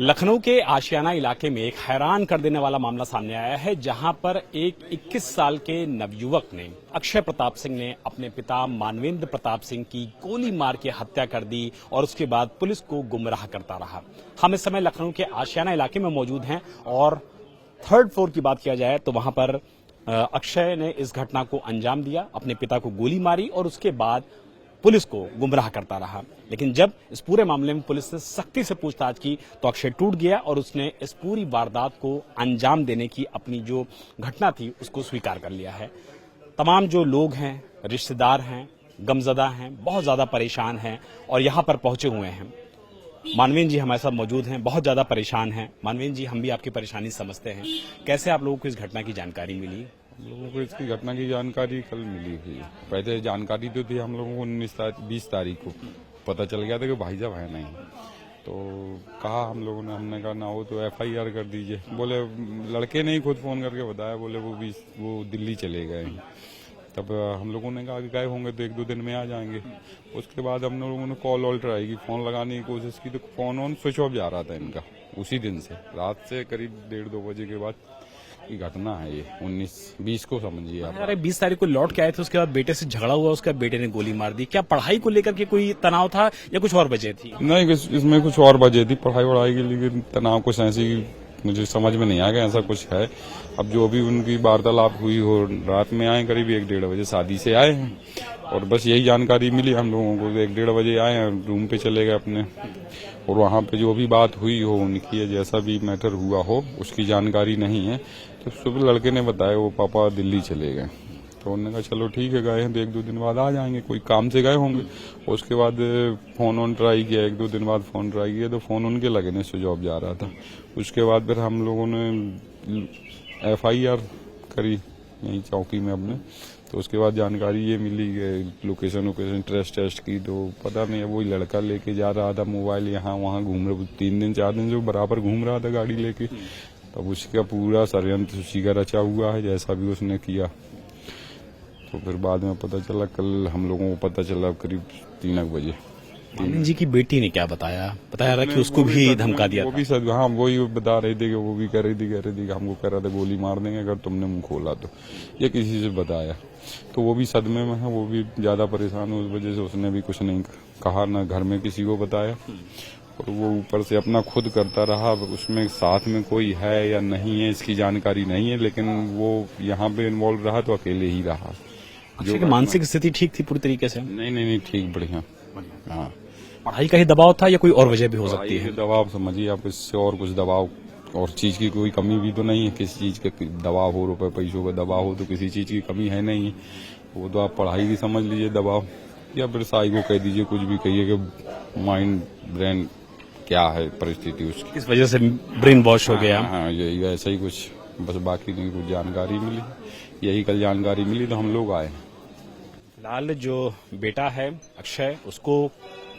लखनऊ के आशियाना इलाके में एक हैरान कर देने वाला मामला सामने आया है, जहां पर एक 21 साल के नवयुवक ने अक्षय प्रताप सिंह ने अपने पिता मानवेंद्र प्रताप सिंह की गोली मार के हत्या कर दी और उसके बाद पुलिस को गुमराह करता रहा। हम इस समय लखनऊ के आशियाना इलाके में मौजूद हैं और 3rd फ्लोर की बात किया जाए तो वहां पर अक्षय ने इस घटना को अंजाम दिया, अपने पिता को गोली मारी और उसके बाद पुलिस को गुमराह करता रहा। लेकिन जब इस पूरे मामले में पुलिस ने सख्ती से पूछताछ की तो अक्षय टूट गया और उसने इस पूरी वारदात को अंजाम देने की अपनी जो घटना थी उसको स्वीकार कर लिया है। तमाम जो लोग हैं, रिश्तेदार हैं, गमजदा हैं, बहुत ज्यादा परेशान हैं और यहाँ पर पहुंचे हुए हैं। मानवेंद्र जी हमारे साथ मौजूद हैं, बहुत ज्यादा परेशान हैं। मानवेंद्र जी, हम भी आपकी परेशानी समझते हैं, कैसे आप लोगों को इस घटना की जानकारी मिली? हम लोगों को इसकी घटना की जानकारी कल मिली थी। पहले जानकारी तो थी हम लोगों को 20 तारीख को पता चल गया था कि भाई साहब है नहीं, तो कहा हम लोगों ने, हमने कहा ना हो तो FIR कर दीजिए। बोले लड़के ने ही खुद फोन करके बताया, बोले वो दिल्ली चले गए। तब हम लोगों ने कहा कि गए होंगे तो 1-2 दिन में आ जाएंगे। उसके बाद हम लोगों ने कॉल वॉल ट्राई की, फोन लगाने की कोशिश की तो फोन ऑन स्विच ऑफ जा रहा था इनका। उसी दिन से रात से करीब 1:30-2 बजे के बाद की घटना है ये। 19-20 को समझिए आप। अरे 20 तारीख को लौट के आए थे, उसके बाद बेटे से झगड़ा हुआ, उसके बेटे ने गोली मार दी। क्या पढ़ाई को लेकर के कोई तनाव था या कुछ और वजह थी? नहीं, इसमें कुछ और वजह थी। पढ़ाई के लिए तनाव कुछ ऐसी मुझे समझ में नहीं आ गया, ऐसा कुछ है। अब जो भी उनकी वार्तालाप हुई हो, रात में आए करीब 1-1:30 बजे, शादी से आए हैं और बस यही जानकारी मिली हम लोगों को। 1-1:30 बजे आए हैं, रूम पे चले गए अपने और वहाँ पे जो भी बात हुई हो उनकी, जैसा भी मैटर हुआ हो उसकी जानकारी नहीं है। तो सुबह लड़के ने बताया वो पापा दिल्ली चले गए, तो उन्होंने कहा चलो ठीक है, गए हैं तो 1-2 दिन बाद आ जाएंगे, कोई काम से गए होंगे। उसके बाद फोन ऑन ट्राई किया, 1-2 दिन बाद फोन ट्राई किया तो फोन उनके लगे ने स्विच ऑफ जा रहा था। उसके बाद फिर हम लोगों ने FIR करी यहीं चौकी में अपने। तो उसके बाद जानकारी ये मिली कि लोकेशन टेस्ट की, तो पता नहीं वही लड़का लेके जा रहा था मोबाइल, यहाँ वहाँ घूम रहा, 3-4 दिन से बराबर घूम रहा था गाड़ी लेके। तब उसका पूरा षड्यंत्र उसी का रचा हुआ है, जैसा भी उसने किया। तो फिर बाद में पता चला, कल हम लोगों को पता चला करीब 3 बजे। मानवेंद्र जी की बेटी ने क्या बताया रहा कि उसको भी धमका दिया? वो भी सच, हाँ वही बता रही थी कि वो भी कह रही थी कि हमको कह रहा था गोली मार देंगे अगर तुमने मुंह खोला तो। ये किसी से बताया तो वो भी सदमे में है, वो भी ज्यादा परेशान है उस वजह से। उसने भी कुछ नहीं कहा, ना घर में किसी को बताया और वो ऊपर से अपना खुद करता रहा। उसमें साथ में कोई है या नहीं है इसकी जानकारी नहीं है, लेकिन वो यहाँ पे इन्वॉल्व रहा तो अकेले ही रहा। जो मानसिक स्थिति ठीक थी पूरी तरीके से? नहीं, ठीक, बढ़िया। हाँ, पढ़ाई का ही दबाव था या कोई और वजह भी हो सकती है? दबाव समझिए आप, इससे और कुछ दबाव और चीज की कोई कमी भी तो नहीं है। किसी चीज का दबाव हो, रुपए पैसों का दबाव हो तो किसी चीज की कमी है नहीं। वो तो आप पढ़ाई की समझ लीजिए दबाव, या फिर साई को कह दीजिए, कुछ भी कहिए कि माइंड ब्रेन क्या है परिस्थिति उसकी, इस वजह से ब्रेन वॉश हो गया। हाँ, यही ऐसा ही कुछ, बस बाकी नहीं कुछ जानकारी मिली। यही कल जानकारी मिली तो हम लोग आए। फिलहाल जो बेटा है अक्षय, उसको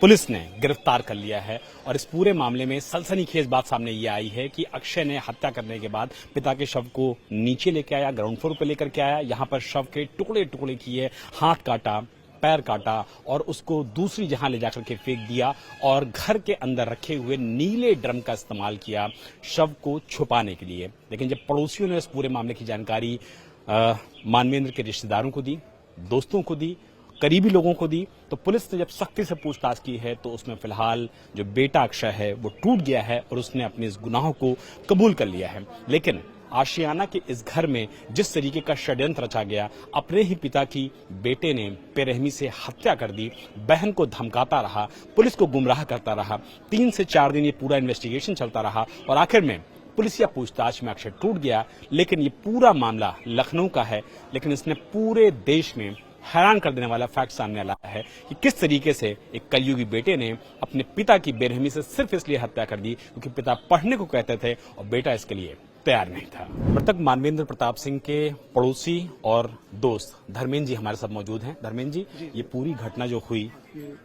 पुलिस ने गिरफ्तार कर लिया है और इस पूरे मामले में सनसनीखेज बात सामने ये आई है कि अक्षय ने हत्या करने के बाद पिता के शव को नीचे लेके आया, ग्राउंड फ्लोर पे लेकर के आया, यहाँ पर शव के टुकड़े टुकड़े किए, हाथ काटा, पैर काटा और उसको दूसरी जहां ले जाकर के फेंक दिया और घर के अंदर रखे हुए नीले ड्रम का इस्तेमाल किया शव को छुपाने के लिए। लेकिन जब पड़ोसियों ने इस पूरे मामले की जानकारी मानवेंद्र के रिश्तेदारों को दी, दोस्तों को दी, करीबी लोगों को दी, तो पुलिस ने जब सख्ती से पूछताछ की है तो उसमें फिलहाल जो बेटा अक्षय है वो टूट गया है और उसने अपने इस गुनाहों को कबूल कर लिया है। लेकिन आशियाना के इस घर में जिस तरीके का षड्यंत्र रचा गया, अपने ही पिता की बेटे ने बेरहमी से हत्या कर दी, बहन को धमकाता रहा, पुलिस को गुमराह करता रहा, 3 से 4 दिन ये पूरा इन्वेस्टिगेशन चलता रहा और आखिर में पुलिसिया पूछताछ में अक्षय टूट गया। लेकिन ये पूरा मामला लखनऊ का है, लेकिन इसने पूरे देश में हैरान कर देने वाला फैक्ट सामने लाया है कि किस तरीके से एक कलयुगी बेटे ने अपने पिता की बेरहमी से सिर्फ इसलिए हत्या कर दी क्योंकि पिता पढ़ने को कहते थे और बेटा इसके लिए तैयार नहीं था। मृतक मानवेंद्र प्रताप सिंह के पड़ोसी और दोस्त धर्मेंद्र जी हमारे साथ मौजूद हैं। धर्मेंद्र जी, ये पूरी घटना जो हुई,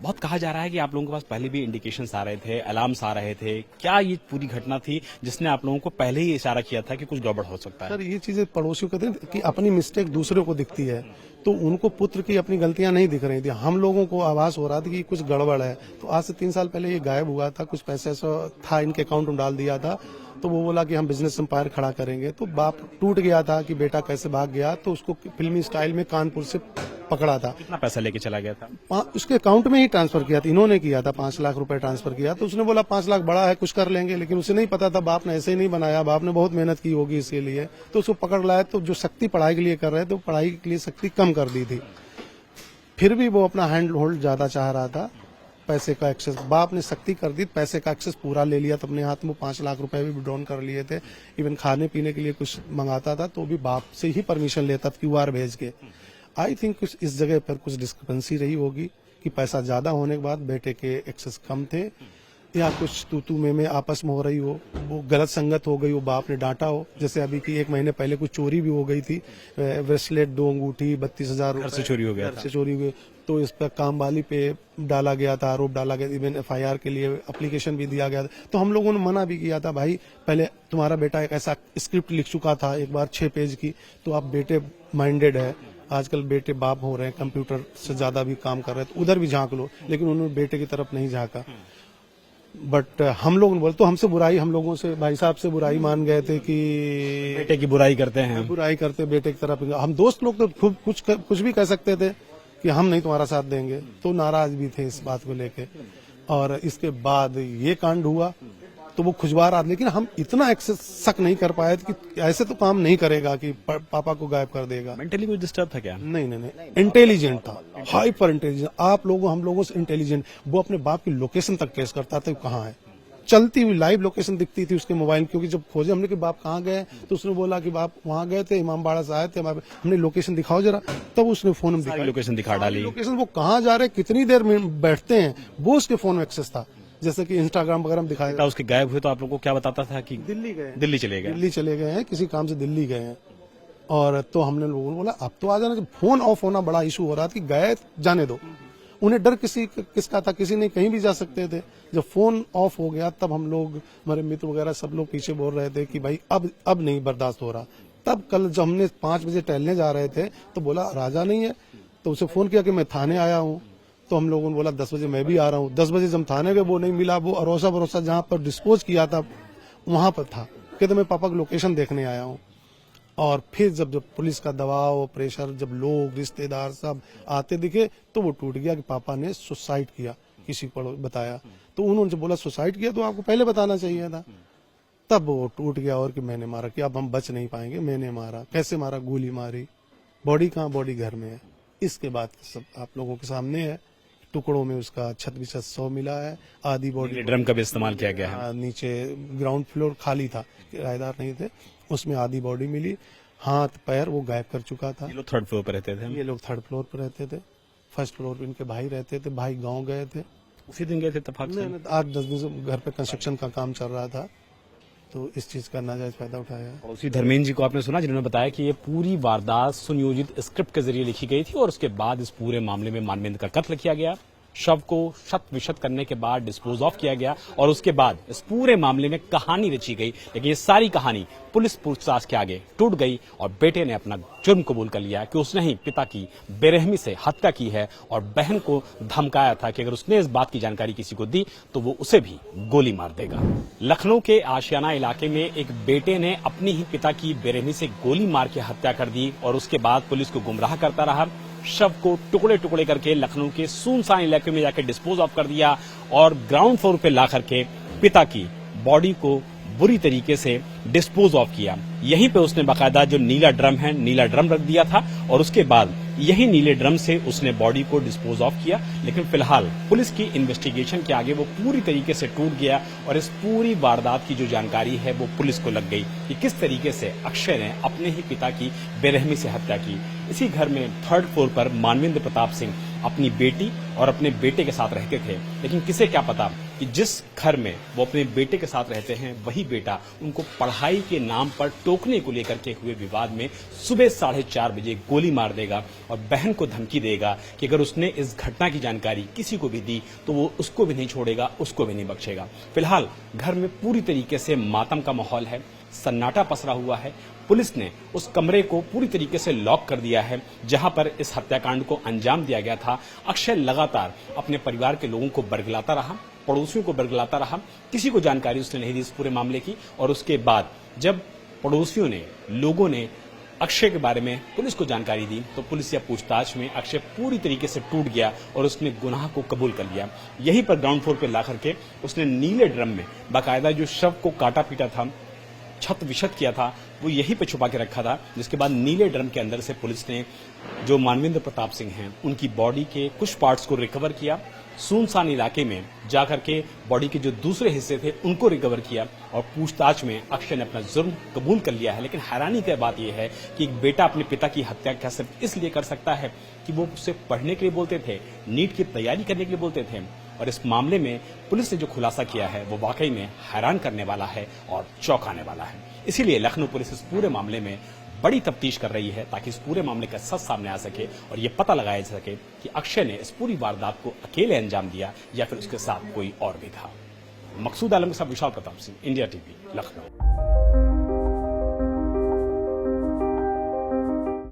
बहुत कहा जा रहा है कि आप लोगों के पास पहले भी इंडिकेशंस आ रहे थे, अलार्म्स आ रहे थे। क्या ये पूरी घटना थी जिसने आप लोगों को पहले ही इशारा किया था कि कुछ गड़बड़ हो सकता है? सर, ये चीजें पड़ोसियों कहते हैं कि अपनी मिस्टेक दूसरों को दिखती है, तो उनको पुत्र की अपनी गलतियां नहीं दिख रही थी। हम लोगों को आभास हो रहा था कि कुछ गड़बड़ है। तो आज से 3 साल पहले ये गायब हुआ था, कुछ पैसे था इनके अकाउंट में डाल दिया था। तो वो बोला कि हम बिजनेस एम्पायर खड़ा करेंगे। तो बाप टूट गया था कि बेटा कैसे भाग गया, तो उसको फिल्मी स्टाइल में कानपुर से पकड़ा था। कितना पैसा लेके चला गया था? उसके अकाउंट में ही ट्रांसफर किया था, इन्होंने किया था, 5 लाख रुपए ट्रांसफर किया। तो उसने बोला 5 लाख बड़ा है, कुछ कर लेंगे, लेकिन उसे नहीं पता था, बाप ने ऐसे ही नहीं बनाया, बाप ने बहुत मेहनत की होगी इसके लिए। तो उसको पकड़ लाया। तो जो सख्ती पढ़ाई के लिए कर रहे थे, तो पढ़ाई के लिए सख्ती कम कर दी थी। फिर भी वो अपना हैंड होल्ड ज्यादा चाह रहा था, पैसे का एक्सेस बाप ने सख्ती कर दी, पैसे का एक्सेस पूरा ले लिया। तो अपने हाथ में 5 लाख रुपए भी विड्रॉन कर लिए थे। इवन खाने पीने के लिए कुछ मंगाता था तो भी बाप से ही परमिशन लेता था, QR भेज के। आई थिंक इस जगह पर कुछ डिस्क्रिपेंसी रही होगी कि पैसा ज्यादा होने के बाद बेटे के एक्सेस कम थे, या कुछ तू में आपस में हो रही हो, वो गलत संगत हो गई हो, बाप ने डांटा हो। जैसे अभी की 1 महीने पहले कुछ चोरी भी हो गई थी, ब्रेसलेट 2 अंगूठी 32,000 घर से चोरी हो गया घर से चोरी हुई। तो इस पर कामवाली पे डाला गया था, आरोप डाला गया, इवन FIR के लिए एप्लीकेशन भी दिया गया था। तो हम लोगों ने मना भी किया था, भाई पहले तुम्हारा बेटा एक ऐसा स्क्रिप्ट लिख चुका था एक बार 6 पेज की, तो आप बेटे माइंडेड है। आजकल बेटे बाप हो रहे हैं, कंप्यूटर से ज्यादा भी काम कर रहे हैं, तो उधर भी झांक लो। लेकिन उन्होंने बेटे की तरफ नहीं झांका। बट हम लोग बोले तो हमसे बुराई, हम लोगों से भाई साहब से बुराई मान गए थे कि बेटे की बुराई करते हैं। बुराई करते बेटे की तरफ। हम दोस्त लोग तो खूब कुछ भी कह सकते थे कि हम नहीं तुम्हारा साथ देंगे, तो नाराज भी थे इस बात को लेके। और इसके बाद ये कांड हुआ तो वो खुशबार आदमी, लेकिन हम इतना एक्सेस शक नहीं कर पाए थे कि ऐसे तो काम नहीं करेगा कि पापा को गायब कर देगा। मेंटली कुछ डिस्टर्ब था क्या? नहीं, इंटेलिजेंट था, हाइपर इंटेलिजेंट। हम लोगों से इंटेलिजेंट। वो अपने बाप की लोकेशन तक ट्रेस करता था, कहाँ है, चलती हुई लाइव लोकेशन दिखती थी उसके मोबाइल। क्योंकि जब खोजे हमने कि बाप कहाँ गए, तो उसने बोला कि बाप वहां गए थे, इमामबाड़ा से आए थे, हमने लोकेशन दिखाओ जरा। तब उसने फोन में दिखाई, लोकेशन दिखा डाली। लोकेशन वो कहाँ जा रहे, कितनी देर में बैठते हैं, वो उसके फोन में एक्सेस था। जैसे कि इंस्टाग्राम वगैरह में दिखाया। उसके गायब हुए तो आप लोगों को क्या बताता था कि दिल्ली गए, दिल्ली चले गए, दिल्ली चले गए हैं, किसी काम से दिल्ली गए हैं। और तो हमने लोगों ने बोला अब तो आ जाना। जब फोन ऑफ होना बड़ा इशू हो रहा था कि गए जाने दो, उन्हें डर किसका था, किसी नहीं कहीं भी जा सकते थे। जब फोन ऑफ हो गया तब हम लोग, हमारे मित्र वगैरह सब लोग पीछे बोल रहे थे कि भाई अब नहीं बर्दाश्त हो रहा। तब कल जब हमने 5 बजे टहलने जा रहे थे तो बोला राजा नहीं है, तो उसे फोन किया कि मैं थाने आया हूँ। तो हम लोगों ने बोला 10 बजे मैं भी आ रहा हूँ। 10 बजे जब थाने गए वो नहीं मिला, वो अरोसा भरोसा जहाँ पर डिस्पोज किया था वहां पर था। कहते मैं पापा की लोकेशन देखने आया हूँ। और फिर जब पुलिस का दबाव प्रेशर, जब लोग रिश्तेदार सब आते दिखे, तो वो टूट गया कि पापा ने सुसाइड किया, किसी को बताया। तो उन्होंने जब बोला सुसाइड किया तो आपको पहले बताना चाहिए था। तब वो टूट गया और कि मैंने मारा, कि अब हम बच नहीं पाएंगे, मैंने मारा। कैसे मारा? गोली मारी। बॉडी कहाँ? बॉडी घर में है। इसके बाद सब आप लोगों के सामने है। टुकड़ों में उसका छत बिछत 100 मिला है, आधी बॉडी। ड्रम का भी इस्तेमाल किया गया है। नीचे ग्राउंड फ्लोर खाली था, किराएदार नहीं थे, उसमें आधी बॉडी मिली। हाथ पैर वो गायब कर चुका था। ये लोग 3rd फ्लोर पर रहते थे? ये लोग 3rd फ्लोर पर रहते थे। 1st फ्लोर पे इनके भाई रहते थे। भाई गांव गए थे, उसी दिन गए थे इत्तेफाक से? 8-10 दिन से घर पे कंस्ट्रक्शन का काम चल रहा था, तो इस चीज का नाजायज फायदा उठाया। उसी धर्मेंद्र जी को आपने सुना जिन्होंने बताया कि ये पूरी वारदात सुनियोजित स्क्रिप्ट के जरिए लिखी गई थी और उसके बाद इस पूरे मामले में मानवेंद्र का कत्ल किया गया। शव को शत विशत करने के बाद डिस्पोज ऑफ किया गया और उसके बाद इस पूरे मामले में कहानी रची गई। लेकिन ये सारी कहानी पुलिस पूछताछ के आगे टूट गई और बेटे ने अपना जुर्म कबूल कर लिया कि उसने ही पिता की बेरहमी से हत्या की है और बहन को धमकाया था कि अगर उसने इस बात की जानकारी किसी को दी तो वो उसे भी गोली मार देगा। लखनऊ के आशियाना इलाके में एक बेटे ने अपनी ही पिता की बेरहमी से गोली मार के हत्या कर दी और उसके बाद पुलिस को गुमराह करता रहा। शव को टुकड़े टुकड़े करके लखनऊ के सुनसान इलाके में जाकर डिस्पोज ऑफ कर दिया और ग्राउंड फ्लोर पे ला करके पिता की बॉडी को बुरी तरीके से डिस्पोज ऑफ किया। यहीं पे उसने बाकायदा जो नीला ड्रम है, नीला ड्रम रख दिया था और उसके बाद यही नीले ड्रम से उसने बॉडी को डिस्पोज ऑफ किया। लेकिन फिलहाल पुलिस की इन्वेस्टिगेशन के आगे वो पूरी तरीके से टूट गया और इस पूरी वारदात की जो जानकारी है वो पुलिस को लग गई कि किस तरीके से अक्षय ने अपने ही पिता की बेरहमी से हत्या की। इसी घर में 3rd फ्लोर पर मानवेंद्र प्रताप सिंह अपनी बेटी और अपने बेटे के साथ रहते थे, लेकिन किसे क्या पता कि जिस घर में वो अपने बेटे के साथ रहते हैं वही बेटा उनको पढ़ाई के नाम पर टोकने को लेकर के हुए विवाद में सुबह 4:30 बजे गोली मार देगा और बहन को धमकी देगा कि अगर उसने इस घटना की जानकारी किसी को भी दी तो वो उसको भी नहीं छोड़ेगा, उसको भी नहीं बख्शेगा। फिलहाल घर में पूरी तरीके से मातम का माहौल है, सन्नाटा पसरा हुआ है। पुलिस ने उस कमरे को पूरी तरीके से लॉक कर दिया है जहां पर इस हत्याकांड को अंजाम दिया गया था। अक्षय लगातार अपने परिवार के लोगों को बरगलाता रहा, पड़ोसियों को बरगलाता रहा, किसी को जानकारी उसने नहीं दी इस पूरे मामले की। और उसके बाद जब पड़ोसियों ने, लोगों ने अक्षय के बारे में पुलिस को जानकारी दी तो पुलिस या पूछताछ में अक्षय पूरी तरीके से टूट गया और उसने गुनाह को कबूल कर लिया। यहीं पर ग्राउंड फ्लोर पे ला करके उसने नीले ड्रम में बाकायदा जो शव को काटा पीटा था, छत विक्षत किया था, वो यहीं पे छुपा के रखा था। जिसके बाद नीले ड्रम के अंदर से पुलिस ने जो मानवेंद्र प्रताप सिंह हैं उनकी बॉडी के कुछ पार्ट्स को रिकवर किया, सुनसान इलाके में जाकर के बॉडी के जो दूसरे हिस्से थे उनको रिकवर किया और पूछताछ में अक्षय ने अपना जुर्म कबूल कर लिया है। लेकिन हैरानी की बात यह है कि एक बेटा अपने पिता की हत्या क्या सिर्फ इसलिए कर सकता है कि वो उससे पढ़ने के लिए बोलते थे, नीट की तैयारी करने के लिए बोलते थे। और इस मामले में पुलिस ने जो खुलासा किया है वो वाकई में हैरान करने वाला है और चौंकाने वाला है। इसीलिए लखनऊ पुलिस इस पूरे मामले में बड़ी तफ्तीश कर रही है ताकि इस पूरे मामले का सच सामने आ सके और ये पता लगाया जा सके कि अक्षय ने इस पूरी वारदात को अकेले अंजाम दिया या फिर उसके साथ कोई और भी था। मकसूद आलम के साथ विशाल प्रताप सिंह, इंडिया टीवी, लखनऊ।